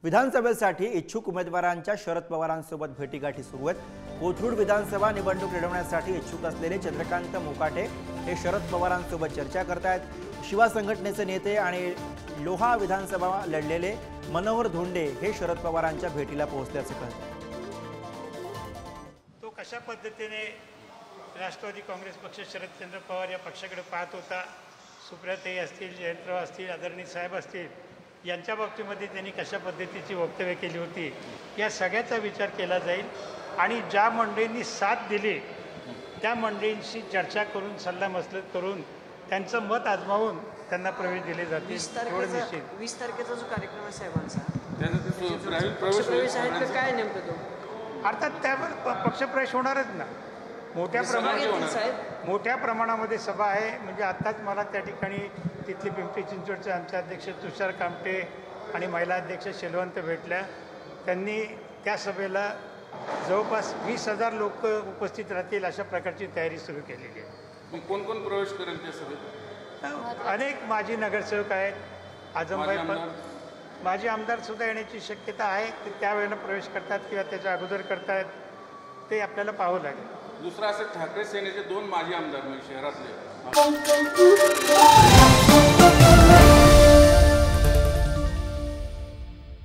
विधानसभेसाठी इच्छुक उमेदवारांच्या शरद पवारांसोबत भेटीगाठी सुरू आहेत। कोथरूड विधानसभा निवडणूक लढवण्यासाठी इच्छुक असलेले चंद्रकांत मोकाटे हे शरद पवारांसोबत चर्चा करतायत। शिवा संघटनेचे नेते आणि लोहा विधानसभा लढलेले मनोहर धोंडे हे शरद पवारांच्या भेटीला पोहोचल्याचे कळते। तो कशा पद्धतीने राष्ट्रवादी काँग्रेस पक्ष शरदचंद्र पवार या पक्षाकडे पाहत होता, सुप्रियाताई असतील, जयंतराव असतील, आदरणीय साहेब असतील, यांच्या बाबतीमध्ये त्यांनी कशा पद्धतीची वक्तव्य केली होती या सगळ्याचा विचार केला जाईल आणि ज्या मंडळींनी साथ दिली त्या मंडळींशी चर्चा करून सल्लामसलत करून त्यांचं मत आजमावून त्यांना प्रवेश दिले जातील। 20 तारखेचा जो कार्यक्रम आहे साहेबांचा पक्षप्रवेश आहे तर काय नेमकं तो अर्थात त्यावर पक्षप्रवेश होणारच ना। मोठ्या प्रमाणामध्ये सभा आहे। म्हणजे आत्ताच मला त्या ठिकाणी तिथले पिंपरी चिंचवडचे आमचे अध्यक्ष तुषार कामटे आणि महिला अध्यक्ष शेलवंत भेटल्या। त्यांनी त्या सभेला जवळपास 20,000 लोक उपस्थित राहतील अशा प्रकारची तयारी सुरू केलेली आहे। कोण कोण प्रवेश करेल त्या सभेत? अनेक माजी नगरसेवक आहेत, आजमबाई माजी आमदार सुद्धा येण्याची शक्यता आहे। ते त्यावेळेला प्रवेश करतात किंवा त्याच्या अगोदर करतात ते आपल्याला पाहावं लागेल। दुसरा असं ठाकरे सेनेचे 2 माजी आमदार म्हणजे शहरातले